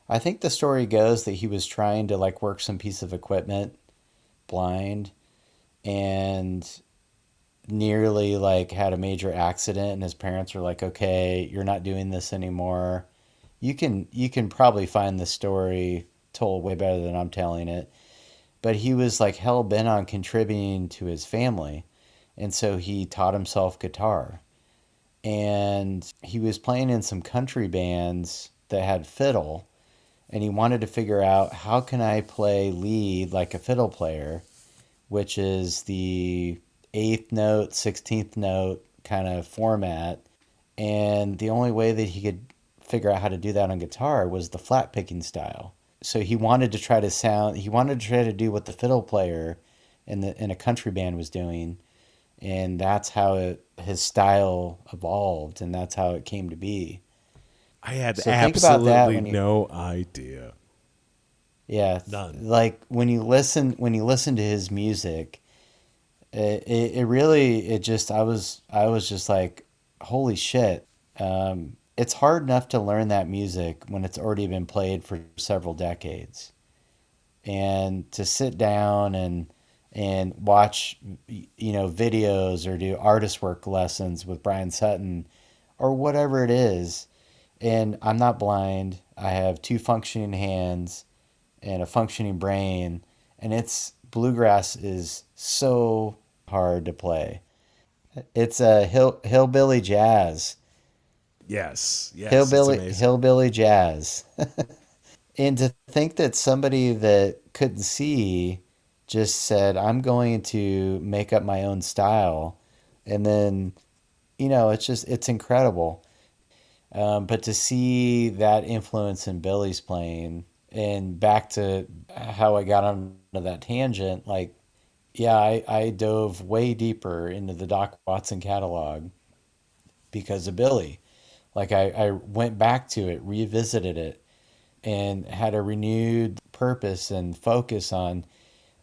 I think the story goes that he was trying to like work some piece of equipment blind, and nearly like had a major accident, and his parents were like, "Okay, you're not doing this anymore." You can probably find the story told way better than I'm telling it. But he was like hell bent on contributing to his family. And so he taught himself guitar. And he was playing in some country bands that had fiddle. And he wanted to figure out, how can I play lead like a fiddle player, which is the eighth note, 16th note kind of format. And the only way that he could figure out how to do that on guitar was the flat picking style. So he wanted to try to do what the fiddle player in a country band was doing, and that's how his style evolved, and that's how it came to be. I had So think about that absolutely when you no idea. yeah, None. like when you listen to his music, it really it just I was just like, holy shit. It's hard enough to learn that music when it's already been played for several decades, and to sit down and watch videos or do artist work lessons with Brian Sutton or whatever it is. And I'm not blind. I have two functioning hands and a functioning brain, and it's bluegrass is so hard to play. It's a hillbilly jazz. Yes, yes, it's amazing. Hillbilly jazz. And to think that somebody that couldn't see just said, "I'm going to make up my own style," and then it's incredible. But to see that influence in Billy's playing, and back to how I got onto that tangent, like, yeah, I dove way deeper into the Doc Watson catalog because of Billy. Like, I went back to it, revisited it, and had a renewed purpose and focus on,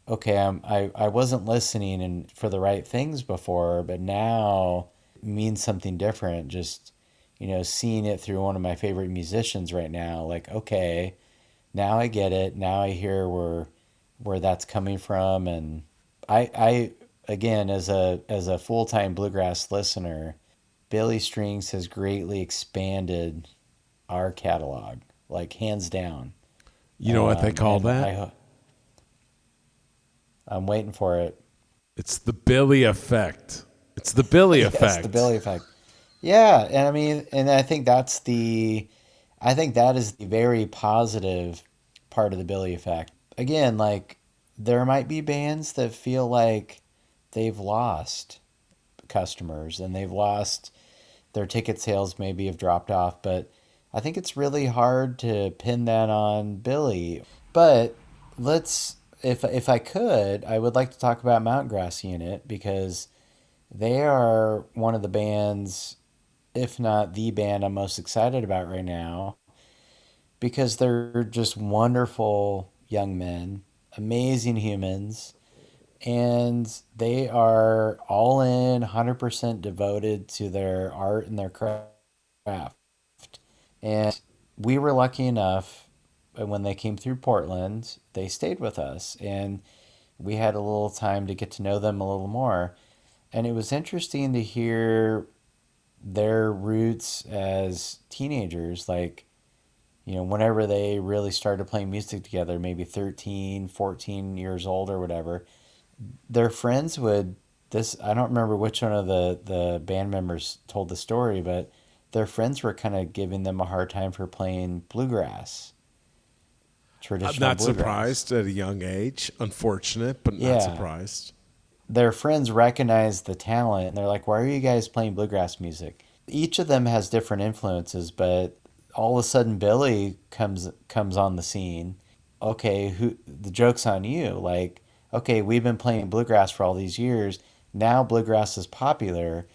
okay, I wasn't listening and for the right things before, but now it means something different. Just, seeing it through one of my favorite musicians right now, like, okay, now I get it. Now I hear where that's coming from. And I again, as a full-time bluegrass listener, Billy Strings has greatly expanded our catalog, like hands down. You know what they call And that? I'm waiting for it. It's the Billy effect. It's the Billy Yes, the effect. Billy effect. Yeah, and I mean, and I think that is the very positive part of the Billy effect. Again, like, there might be bands that feel like they've lost customers and they've lost their ticket sales, maybe have dropped off, but I think it's really hard to pin that on Billy. But let's if I could, I would like to talk about Mountain Grass Unit, because they are one of the bands, if not the band I'm most excited about right now, because they're just wonderful young men, amazing humans, and they are all in, 100% devoted to their art and their craft. And we were lucky enough, when they came through Portland, they stayed with us, and we had a little time to get to know them a little more. And it was interesting to hear their roots as teenagers, like, whenever they really started playing music together, maybe 13, 14 years old or whatever, their friends would, this, I don't remember which one of the band members told the story, but their friends were kind of giving them a hard time for playing bluegrass, I'm traditional not bluegrass. surprised at a young age. Unfortunate, but not Yeah. surprised. Their friends recognized the talent, and they're like, "Why are you guys playing bluegrass music?" Each of them has different influences, but all of a sudden Billy comes on the scene. Okay, who the joke's on you? Like, okay, we've been playing bluegrass for all these years. Now bluegrass is popular,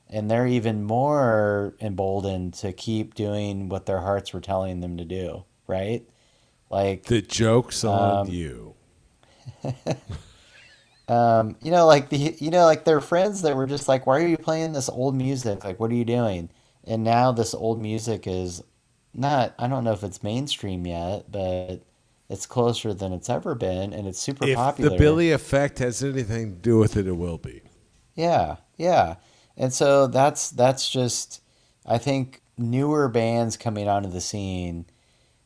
and they're even more emboldened to keep doing what their hearts were telling them to do, right? Like, The joke's on you. like their friends that were just like, "Why are you playing this old music? Like, what are you doing?" And now this old music is not. I don't know if it's mainstream yet, but it's closer than it's ever been, and it's super If the popular. Billy effect has anything to do with it, it will be. Yeah, yeah. And so that's just I think newer bands coming onto the scene,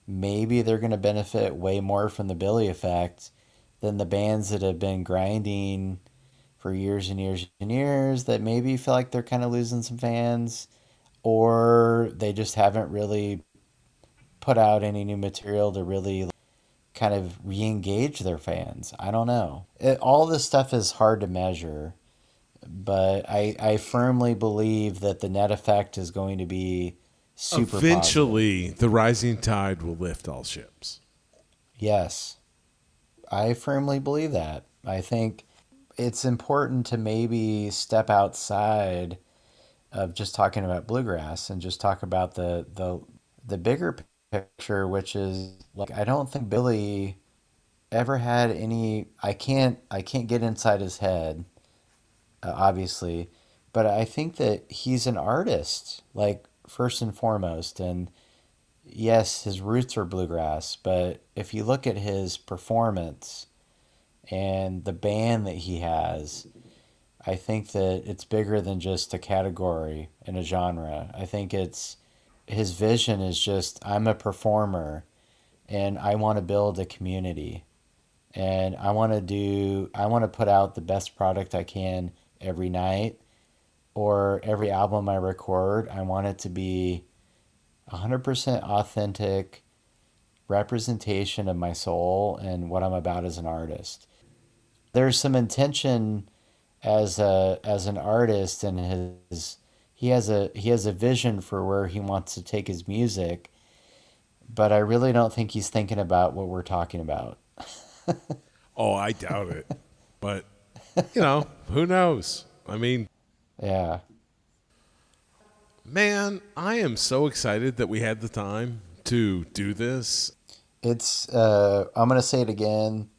maybe they're going to benefit way more from the Billy effect than the bands that have been grinding for years and years and years that maybe feel like they're kind of losing some fans or they just haven't really put out any new material to really kind of re-engage their fans. I don't know. All this stuff is hard to measure, but I firmly believe that the net effect is going to be super positive. Eventually, the rising tide will lift all ships. Yes, I firmly believe that. I think it's important to maybe step outside of just talking about bluegrass and just talk about the bigger picture, which is like I don't think Billy ever had any. I can't get inside his head, obviously, but I think that he's an artist, like first and foremost, and yes, his roots are bluegrass, but if you look at his performance and the band that he has, I think that it's bigger than just a category and a genre. I think it's his vision is just I'm a performer and I want to build a community and I want to put out the best product I can every night or every album I record. I want it to be 100% authentic representation of my soul and what I'm about as an artist. There's some intention as an artist and his he has a vision for where he wants to take his music, but I really don't think he's thinking about what we're talking about. Oh, I doubt it. But, who knows? I mean, Yeah. man, I am so excited that we had the time to do this. It's I'm going to say it again,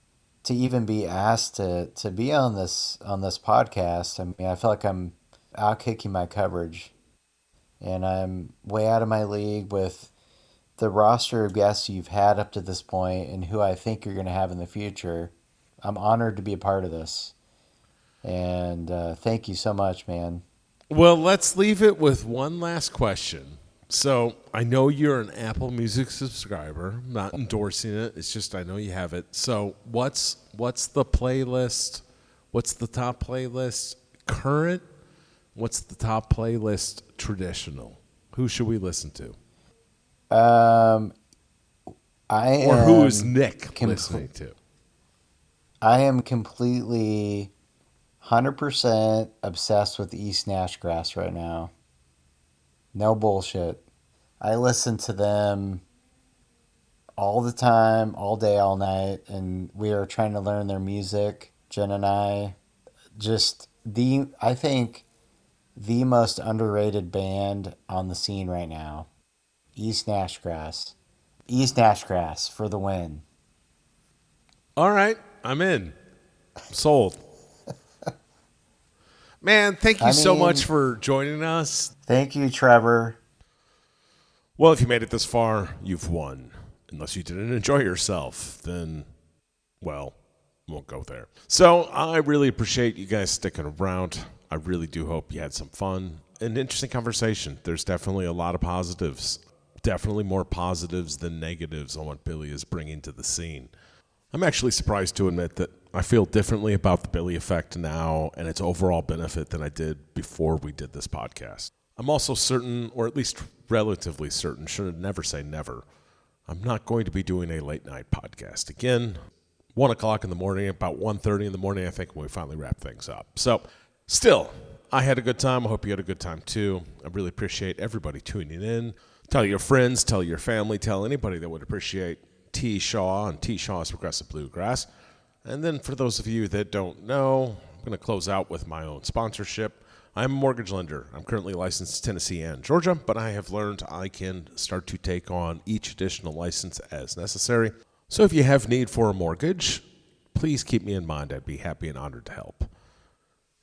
to even be asked to be on this podcast. I mean, I feel like I'm outkicking my coverage and I'm way out of my league with the roster of guests you've had up to this point and who I think you're going to have in the future. I'm honored to be a part of this. And thank you so much, man. Well, let's leave it with one last question. So I know you're an Apple Music subscriber. I'm not endorsing it. It's just I know you have it. So what's the playlist? What's the top playlist current? What's the top playlist traditional? Who should we listen to? Um, I Or who is am Nick listening to? I am completely 100% obsessed with East Nash Grass right now. No bullshit. I listen to them all the time, all day, all night, and we are trying to learn their music. Jen and I, I think the most underrated band on the scene right now. East Nashgrass. East Nashgrass for the win. All right, I'm in. Sold. Man, thank you I so mean, much for joining us. thank you, Trevor. Well, if you made it this far, you've won. Unless you didn't enjoy yourself, then, well, won't go there. So I really appreciate you guys sticking around. I really do hope you had some fun. An interesting conversation. There's definitely a lot of positives. Definitely more positives than negatives on what Billy is bringing to the scene. I'm actually surprised to admit that I feel differently about the Billy effect now and its overall benefit than I did before we did this podcast. I'm also certain, or at least relatively certain, should never say never, I'm not going to be doing a late night podcast again. 1 o'clock in the morning, about 1:30 in the morning, I think, when we finally wrap things up. So, still, I had a good time. I hope you had a good time too. I really appreciate everybody tuning in. Tell your friends, tell your family, tell anybody that would appreciate T. Shaw and T. Shaw's Progressive Bluegrass. And then for those of you that don't know, I'm going to close out with my own sponsorship. I'm a mortgage lender. I'm currently licensed in Tennessee and Georgia, but I have learned I can start to take on each additional license as necessary. So if you have need for a mortgage, please keep me in mind. I'd be happy and honored to help.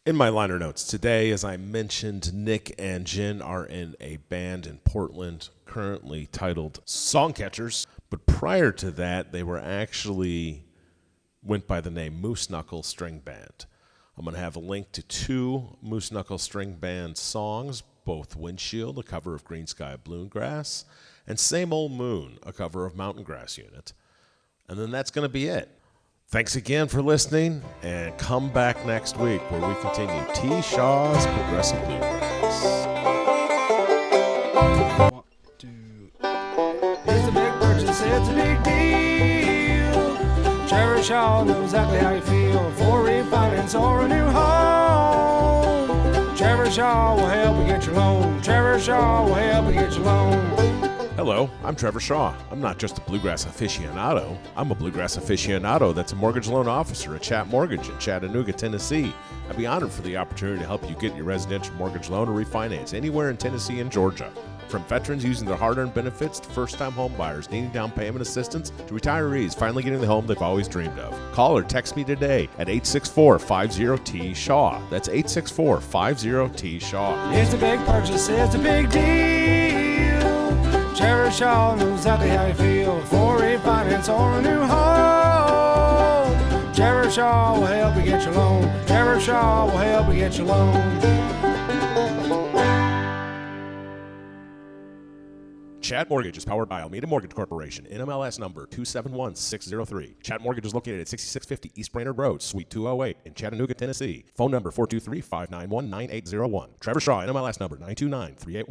In my liner notes today, as I mentioned, Nick and Jen are in a band in Portland currently titled Songcatchers, but prior to that, they were actually went by the name Moose Knuckle String Band. I'm going to have a link to 2 Moose Knuckle String Band songs, both Windshield, a cover of Green Sky Bluegrass, and Same Old Moon, a cover of Mountain Grass Unit. And then that's going to be it. Thanks again for listening, and come back next week where we continue T. Shaw's Progressive Bluegrass. It's a big purchase, it's a big deal. Trevor Shaw knows exactly how you feel for refinance or a new home. Trevor Shaw will help you get your loan. Trevor Shaw will help you get your loan. Hello, I'm Trevor Shaw. I'm not just a bluegrass aficionado. I'm a bluegrass aficionado that's a mortgage loan officer at Chat Mortgage in Chattanooga, Tennessee. I'd be honored for the opportunity to help you get your residential mortgage loan or refinance anywhere in Tennessee and Georgia. From veterans using their hard-earned benefits to first-time home buyers needing down payment assistance to retirees finally getting the home they've always dreamed of. Call or text me today at 864-50-T-SHAW. That's 864-50-T-SHAW. It's a big purchase, it's a big deal. Trevor Shaw knows exactly how you feel for refinance or a new home. Trevor Shaw will help you get your loan. Trevor Shaw will help you get your loan. Chat Mortgage is powered by Almeida Mortgage Corporation, NMLS number 271603. Chat Mortgage is located at 6650 East Brainerd Road, Suite 208 in Chattanooga, Tennessee. Phone number 423-591-9801. Trevor Shaw, NMLS number 929381.